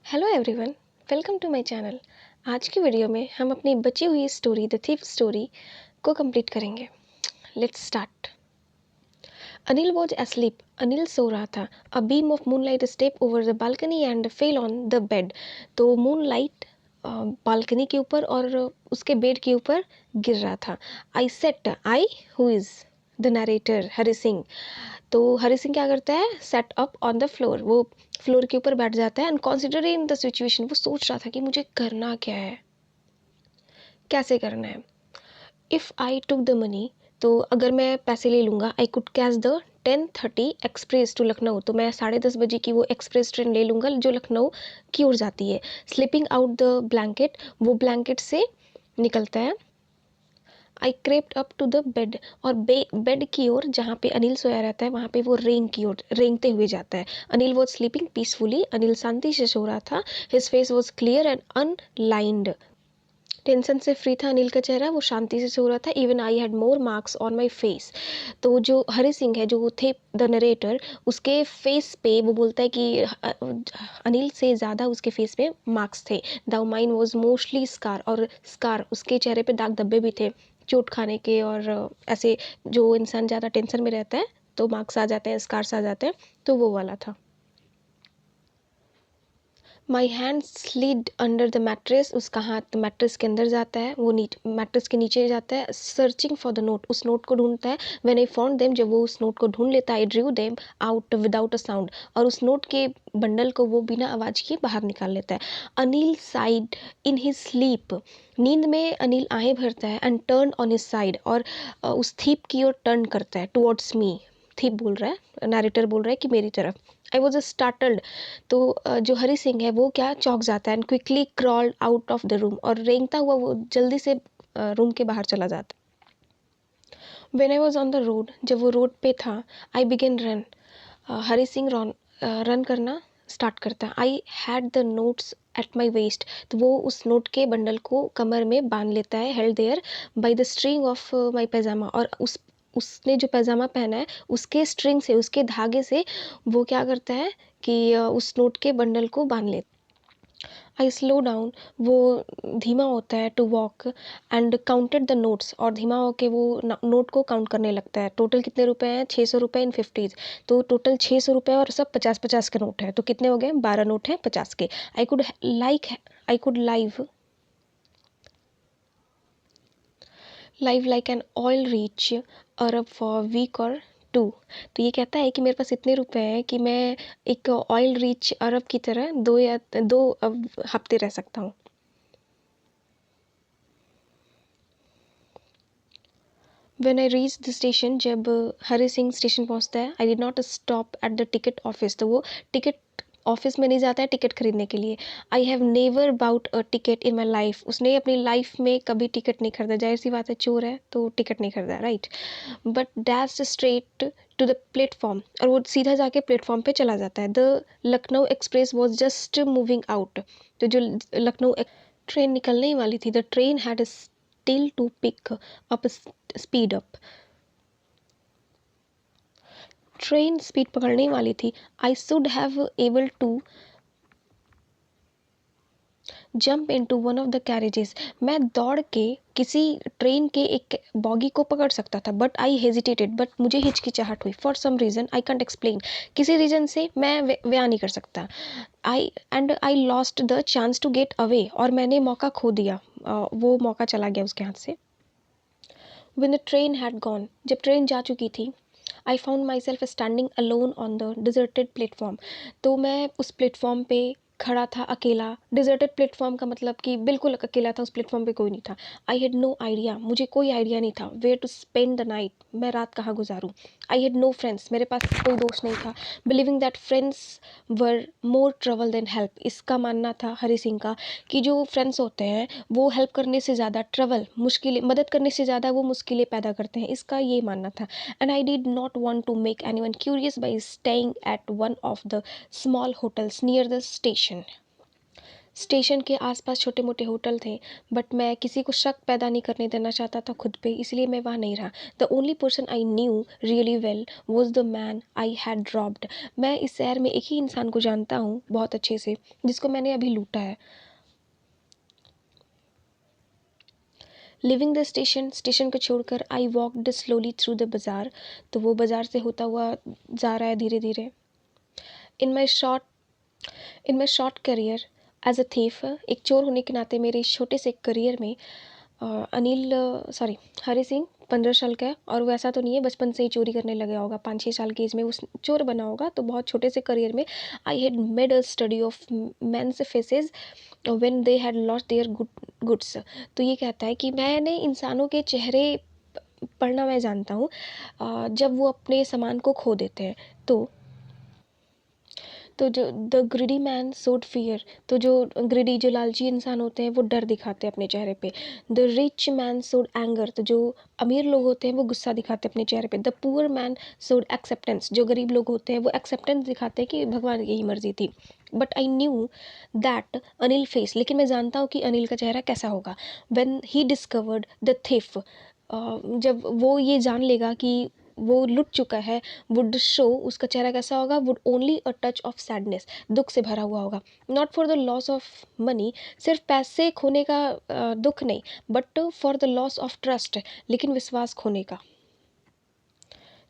Hello everyone, welcome to my channel. आज की video में हम अपनी बची हुई स्टोरी द थीफ स्टोरी को कंप्लीट करेंगे। Let's start. Anil was asleep। Anil सो रहा था। A beam of moonlight step over the balcony and fell on the bed. तो मूनलाइट बालकनी के ऊपर और उसके बेड के ऊपर गिर रहा था। I sat I who is the narrator Hari Singh. तो हरि सिंह क्या करता है, sat up on the floor, वो फ्लोर के ऊपर बैठ जाता है एंड कॉन्सिडरिंग द सिचुएशन, वो सोच रहा था कि मुझे करना क्या है, कैसे करना है। If I took the money, तो अगर मैं पैसे ले लूँगा, I could catch the 10:30 express to Lucknow, तो मैं 10:30 की वो एक्सप्रेस ट्रेन ले लूँगा जो लखनऊ की ओर जाती है। स्लिपिंग आउट द ब्लैंकेट, वो ब्लैंकेट से निकलता है। I crept up to the bed, और बेड की ओर जहाँ पे अनिल सोया रहता है वहाँ पे वो रेंग की ओर रेंगते हुए जाता है। Anil was sleeping peacefully, Anil शांति से सो रहा था। His face was clear and unlined, tension से फ्री था अनिल का चेहरा, वो शांति से सो रहा था। Even I had more marks on my face. तो जो हरि सिंह है, जो थे द नरेटर, उसके फेस पे वो बोलता है कि अनिल से ज़्यादा उसके फेस पे मार्क्स थे। The mine was mostly scar, और स्कार उसके चेहरे पे दाग धब्बे भी थे चोट खाने के, और ऐसे जो इंसान ज़्यादा टेंशन में रहता है तो मार्क्स आ जाते हैं, स्कार्स आ जाते हैं, तो वो वाला था। My hand slid under the mattress, उसका हाथ मैट्रेस के अंदर जाता है, वो मैट्रेस के नीचे जाता है। सर्चिंग फॉर द नोट, उस नोट को ढूंढता है। व्हेन आई फाउंड देम, जब वो उस नोट को ढूंढ लेता है, I drew them out without a sound, और उस नोट के बंडल को वो बिना आवाज़ किए बाहर निकाल लेता है। Anil side in his sleep, नींद में अनिल आहें भरता है। And turn on his side, और उस थीप की ओर टर्न करता है, टुवर्ड्स मी। थीप बोल रहा है, नरेटर बोल रहा है कि मेरी तरफ। आई वॉज स्टार्टल्ड, तो जो हरि सिंह है वो क्या, चौंक जाता है। And quickly crawled out of the room, और रेंगता हुआ वो जल्दी से रूम के बाहर चला जाता है। When I was on the road, जब वो रोड पे था, I began run, Hari Singh run करना स्टार्ट करता है। I had the notes at my waist, तो वो उस नोट के बंडल को कमर में बांध लेता है, held there by the string of my pyjama, और उसने जो पैजामा पहना है उसके स्ट्रिंग से, उसके धागे से वो क्या करता है कि उस नोट के बंडल को बांध लेता है। आई स्लो डाउन, वो धीमा होता है, to walk and counted the notes, और धीमा होके वो नोट को काउंट करने लगता है। टोटल कितने रुपए हैं, 600 रुपये इन 50s, तो टोटल 600 रुपये, और सब 50-50 के नोट है, तो कितने हो गए, 12 नोट हैं 50 के। I could live like an oil rich Arab for week or two. तो ये कहता है कि मेरे पास इतने रुपए हैं कि मैं एक ऑयल रिच अरब की तरह दो हफ्ते रह सकता हूँ। When I reach the station, जब हरि सिंह स्टेशन पहुंचता है, I did not stop at the ticket office, तो वो टिकट ऑफिस में नहीं जाता है टिकट खरीदने के लिए। I have never bought a ticket in my life, उसने अपनी लाइफ में कभी टिकट नहीं खरीदा, जाहिर सी बात है, चोर है तो टिकट नहीं खरीदा, right. But dash straight to the platform, और वो सीधा जाके प्लेटफॉर्म पे चला जाता है। The Lucknow express was just moving out, तो जो लखनऊ ट्रेन निकलने ही वाली थी, the train had still to pick up speed up, train speed पकड़ने वाली थी। I should have able to jump into one of the carriages, मैं दौड़ के किसी ट्रेन के एक बॉगी को पकड़ सकता था। बट आई हेजिटेटेड, बट मुझे हिचकिचाहट हुई। For some reason I can't explain, किसी रीज़न से मैं बयान नहीं कर सकता। I lost the chance to get away, और मैंने मौका खो दिया, वो मौका चला गया उसके हाथ से। When the train had gone, जब ट्रेन जा चुकी थी, I found my self standing alone on the deserted platform, तो मैं उस प्लेटफॉर्म पे खड़ा था अकेला। डिजर्टेड प्लेटफॉर्म का मतलब कि बिल्कुल अकेला था, उस प्लेटफॉर्म पे कोई नहीं था। आई हैड नो आइडिया, मुझे कोई आइडिया नहीं था where to spend the night, मैं रात कहाँ गुजारूँ। आई हैड नो फ्रेंड्स, मेरे पास कोई दोस्त नहीं था। Believing that friends were more trouble than help, इसका मानना था हरि सिंह का कि जो फ्रेंड्स होते हैं वो हेल्प करने से ज़्यादा ट्रबल, मुश्किलें, मदद करने से ज़्यादा वो मुश्किलें पैदा करते हैं, इसका ये मानना था। And I did not want to make anyone curious by staying at one of the small hotels near the station. Station के आसपास छोटे मोटे होटल थे, बट मैं किसी को शक पैदा नहीं करने देना चाहता था खुद पे, इसलिए मैं वहाँ नहीं रहा। The only person I knew really well was the man I had robbed. मैं इस शहर में एक ही इंसान को जानता हूँ बहुत अच्छे से, जिसको मैंने अभी लूटा है। लिविंग द स्टेशन, स्टेशन को छोड़कर I walked slowly through the बाज़ार। तो वो बाज़ार से होता हुआ जा रहा है धीरे धीरे। In my short in my short career as a thief, एक चोर होने के नाते मेरे इस छोटे से करियर में हरी सिंह 15 साल का है, और वैसा तो नहीं है, बचपन से ही चोरी करने लगा होगा, 5-6 साल की एज में उस चोर बना होगा। तो बहुत छोटे से करियर में I had made a study of men's faces when they had lost their goods. तो ये कहता है कि मैंने इंसानों के चेहरे पढ़ना मैं जानता हूँ जब वो अपने सामान को खो देते हैं। तो जो द ग्रिडी मैन सोड फियर, तो जो ग्रिडी जो लालची इंसान होते हैं वो डर दिखाते हैं अपने चेहरे पे। द रिच मैन सोड एंगर, तो जो अमीर लोग होते हैं वो गुस्सा दिखाते हैं अपने चेहरे पे। द पुअर मैन सोड एक्सेप्टेंस, जो गरीब लोग होते हैं वो एक्सेप्टेंस दिखाते हैं कि भगवान की ही मर्जी थी। But I knew that Anil face, लेकिन मैं जानता हूँ कि अनिल का चेहरा कैसा होगा। When he discovered the thief, जब वो ये जान लेगा कि वो लुट चुका है, वुड शो, उसका चेहरा कैसा होगा, would only a touch of sadness, दुख से भरा हुआ होगा। Not for the loss of money, सिर्फ पैसे खोने का दुख नहीं, but for the loss of trust, लेकिन विश्वास खोने का।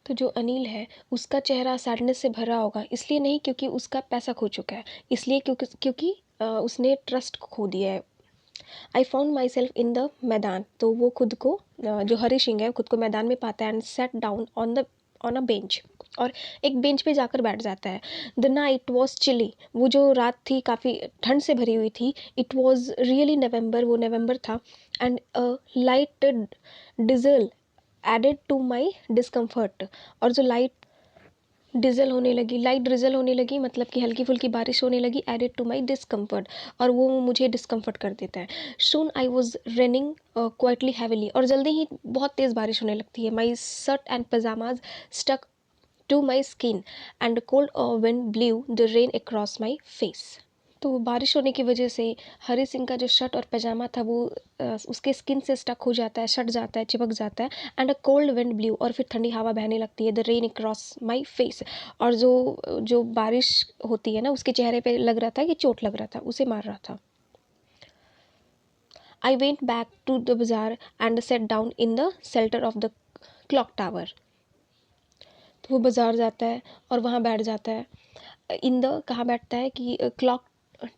तो जो अनिल है उसका चेहरा सैडनेस से भरा होगा, इसलिए नहीं क्योंकि उसका पैसा खो चुका है, इसलिए क्योंकि उसने ट्रस्ट खो दिया है। I found my self in the मैदान, तो वो खुद को जो हरी सिंह है खुद को मैदान में पाता है। And sat down on a bench, और एक बेंच पे जाकर बैठ जाता है। द नाइट वॉज चिली, वो जो रात थी काफ़ी ठंड से भरी हुई थी। इट वॉज रियली नवंबर, वो नवंबर था। And light drizzle added to my discomfort, और जो लाइट ड्रिजल होने लगी, मतलब कि हल्की फुल्की बारिश होने लगी, एडेड टू माई डिस्कम्फर्ट, और वो मुझे डिस्कम्फर्ट कर देता है। Soon I was running quietly heavily, और जल्दी ही बहुत तेज़ बारिश होने लगती है। My shirt and pyjamas stuck to my skin and cold wind blew the rain across my face. तो बारिश होने की वजह से हरी सिंह का जो शर्ट और पैजामा था वो उसके स्किन से स्टक हो जाता है, सट जाता है, चिपक जाता है। And a cold wind blue, और फिर ठंडी हवा बहने लगती है। The rain across my face, और जो जो बारिश होती है ना उसके चेहरे पे लग रहा था कि चोट लग रहा था, उसे मार रहा था। I went back to the bazaar and sat down in the shelter of the clock tower. तो वो बाजार जाता है और वहाँ बैठ जाता है। इन द कहाँ बैठता है कि क्लॉक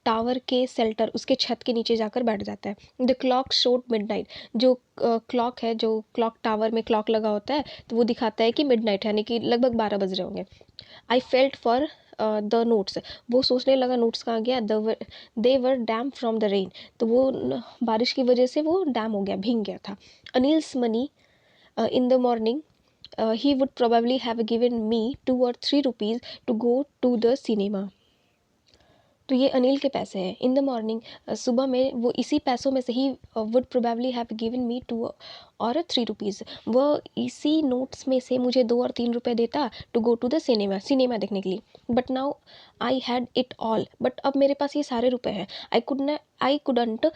टावर के शेल्टर, उसके छत के नीचे जाकर बैठ जाता है। द क्लॉक शोड मिडनाइट, जो क्लॉक है, जो क्लॉक टावर में क्लॉक लगा होता है, तो वो दिखाता है कि मिडनाइट यानी कि लगभग 12 बज रहे होंगे। I felt for the notes, वो सोचने लगा नोट्स कहाँ गया। दे वर डैम फ्रॉम द रेन, तो वो बारिश की वजह से वो डैम हो गया, भीग गया था। Anil's money in the morning, he would probably have given me 2 or 3 rupees to go to the cinema। तो ये अनिल के पैसे हैं। इन द मॉर्निंग, सुबह में वो इसी पैसों में से he would probably have given me 2 or 3 rupees, वह इसी नोट्स में से मुझे 2 और 3 रुपए देता to go to the cinema, cinema देखने के लिए। But now I had it all, but अब मेरे पास ये सारे रुपए हैं। I couldn't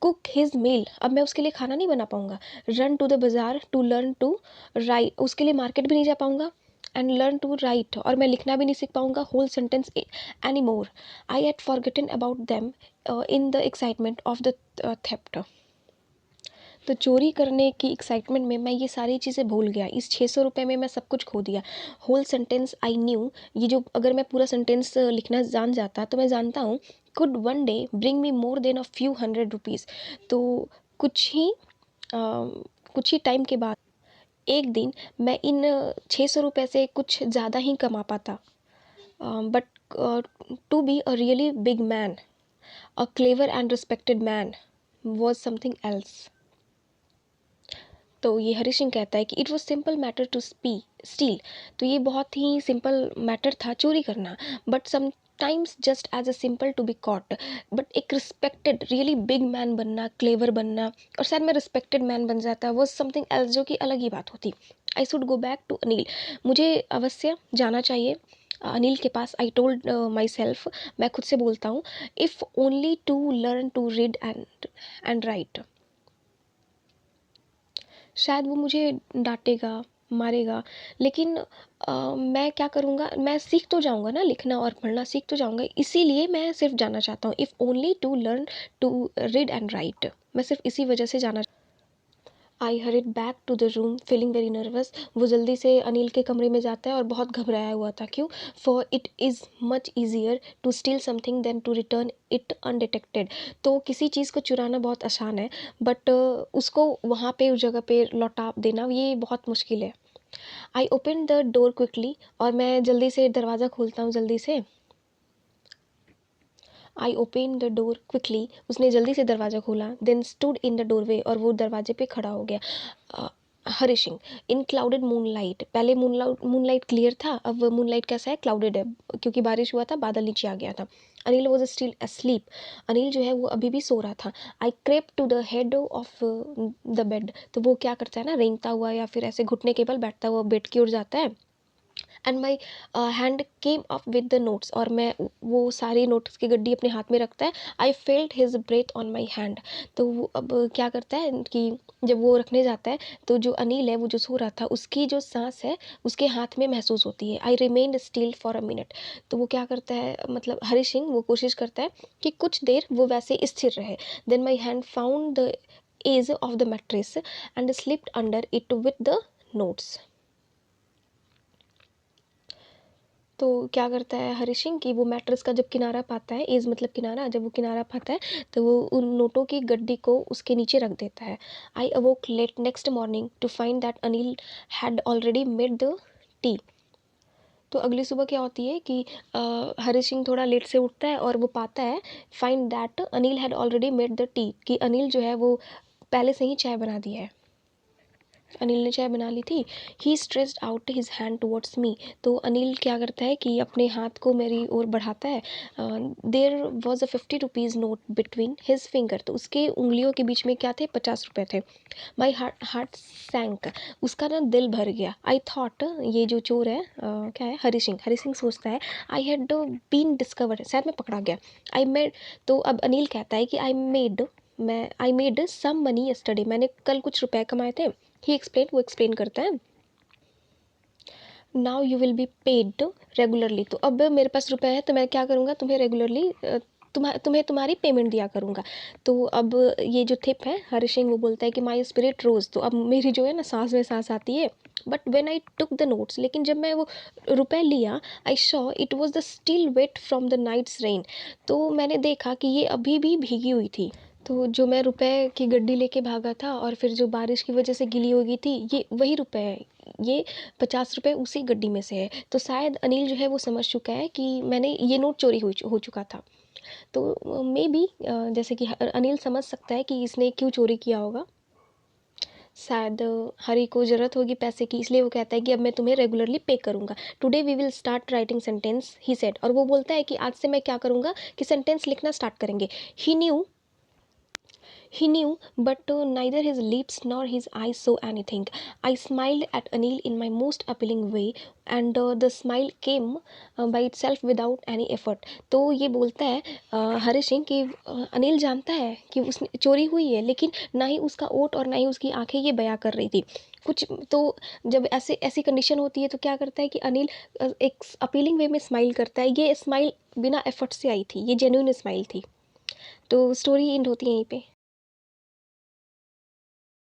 cook his meal, अब मैं उसके लिए खाना नहीं बना पाऊंगा। Run to the bazaar to learn to write, उसके लिए मार्केट भी नहीं जा पाऊंगा। एंड लर्न टू राइट, और मैं लिखना भी नहीं सीख पाऊंगा whole sentence any more. I had forgotten about them in the excitement of the theft. तो चोरी करने की एक्साइटमेंट में मैं ये सारी चीज़ें भूल गया। इस 600 रुपये में मैं सब कुछ खो दिया। होल सेंटेंस आई न्यू, ये जो अगर मैं पूरा सेंटेंस लिखना जान जाता तो मैं जानता हूँ could one day bring me more than a few 100 rupees. तो कुछ ही कुछ ही टाइम के बाद एक दिन मैं इन 600 रुपये से कुछ ज़्यादा ही कमा पाता। But to be a really big man, a clever and respected man was something else. तो ये हरी सिंह कहता है कि it was simple matter to steal, तो ये बहुत ही सिंपल मैटर था चोरी करना। But sometimes just as a simple to be caught, but एक रिस्पेक्टेड रियली बिग मैन बनना, क्लेवर बनना, और शायद मैं रिस्पेक्टेड मैन बन जाता, वॉज समथिंग एल्स, जो कि अलग ही बात होती। I should go back to Anil, मुझे अवश्य जाना चाहिए अनिल के पास। आई टोल्ड माई सेल्फ, मैं खुद से बोलता हूँ, if only to learn to read and write. शायद वो मुझे डांटेगा, मारेगा, लेकिन मैं क्या करूँगा, मैं सीख तो जाऊँगा ना, लिखना और पढ़ना सीख तो जाऊँगा, इसीलिए मैं सिर्फ जाना चाहता हूँ। If only to learn to read and write, मैं सिर्फ इसी वजह से जाना। I hurried back to the room feeling very nervous. वो जल्दी से अनिल के कमरे में जाता है और बहुत घबराया हुआ था। क्यों? For it is much easier to steal something than to return it undetected. तो किसी चीज़ को चुराना बहुत आसान है, बट उसको वहाँ पे उस जगह पे लौटा देना ये बहुत मुश्किल है। I open the door quickly, और मैं जल्दी से दरवाज़ा खोलता हूँ जल्दी से। I open the door quickly, उसने जल्दी से दरवाज़ा खोला। Then stood in the doorway, और वो दरवाजे पे खड़ा हो गया। Shivering in clouded moonlight. पहले मूनलाइट क्लियर था, अब मूनलाइट कैसा है? क्लाउडेड है, क्योंकि बारिश हुआ था, बादल नीचे आ गया था। Anil was still asleep. Anil जो है वो अभी भी सो रहा था। I crept to the head of the bed. तो वो क्या करता है ना, रेंगता हुआ या फिर ऐसे घुटने के बल बैठता हुआ बेड की ओर जाता है। And my hand came up with the notes, और मैं वो सारी नोट्स की गड्डी अपने हाथ में रखता है। I felt his breath on my hand. तो वो अब क्या करता है कि जब वो रखने जाता है, तो जो अनिल है वो जो सो रहा था, उसकी जो सांस है उसके हाथ में महसूस होती है। आई remained still for a minute. तो वो क्या करता है, मतलब हरी सिंह वो कोशिश करता है कि कुछ देर वो वैसे स्थिर रहे। Then my hand found the edge of the mattress and slipped under it with the notes. तो क्या करता है हरी सिंह कि वो मैट्रेस का जब किनारा पाता है, एज मतलब किनारा, जब वो किनारा पाता है तो वो उन नोटों की गड्डी को उसके नीचे रख देता है। I awoke late next morning to find that Anil had already made the tea. तो अगली सुबह क्या होती है कि हरी सिंह थोड़ा लेट से उठता है और वो पाता है, find that Anil had already made the T, कि अनिल जो है वो पहले से ही चाय बना दी है। अनिल ने चाय बना ली थी। He stressed out his hand towards me. तो अनिल क्या करता है कि अपने हाथ को मेरी ओर बढ़ाता है। There was a 50 rupees note between his finger. तो उसके उंगलियों के बीच में क्या थे? 50 रुपये थे। My heart sank. उसका ना दिल भर गया। आई थॉट, ये जो चोर है क्या है? हरी सिंह सोचता है, आई हैड बीन डिस्कवर्ड, शायद मैं पकड़ा गया। आई मेड, तो अब अनिल कहता है कि I made some money yesterday, मैंने कल कुछ रुपए कमाए थे। ही एक्सप्लेन, वो एक्सप्लेन करता है। Now you will be paid regularly. तो अब मेरे पास रुपए है तो मैं क्या करूँगा, तुम्हें रेगुलरली तुम्हें तुम्हारी पेमेंट दिया करूँगा। तो अब ये जो थिप है, हरी सिंह वो बोलता है कि माई स्पिरिट रोज। तो अब मेरी जो है ना सांस में सांस आती है। But when I took the notes, लेकिन जब मैं वो रुपए लिया, I saw it was the still wet from the night's rain. तो मैंने देखा कि ये अभी भी भीगी हुई थी। तो जो मैं रुपए की गड्डी लेके भागा था और फिर जो बारिश की वजह से गीली हो गई थी, ये वही रुपए है। ये 50 रुपये उसी गड्डी में से है। तो शायद अनिल जो है वो समझ चुका है कि मैंने ये नोट चोरी हो चुका था। तो मे बी जैसे कि अनिल समझ सकता है कि इसने क्यों चोरी किया होगा। शायद हरी को ज़रूरत होगी पैसे की, इसलिए वो कहता है कि अब मैं तुम्हें रेगुलरली पे करूँगा। Today we will start writing sentence, he said. और वो बोलता है कि आज से मैं क्या करूँगा कि सेंटेंस लिखना स्टार्ट करेंगे। He knew, but neither his lips nor his eyes saw anything. I smiled at Anil in my most appealing way, and the smile came by itself without any effort. तो ये बोलता है हरी सिंह कि अनिल जानता है कि उसने चोरी हुई है, लेकिन ना ही उसका ओठ और ना ही उसकी आंखें ये बयां कर रही थी कुछ। तो जब ऐसे ऐसी कंडीशन होती है तो क्या करता है कि अनिल एक अपीलिंग वे में स्माइल करता है। ये स्माइल बिना एफर्ट से आई थी, ये जेन्युइन स्माइल थी। तो स्टोरी एंड होती है यहीं पे।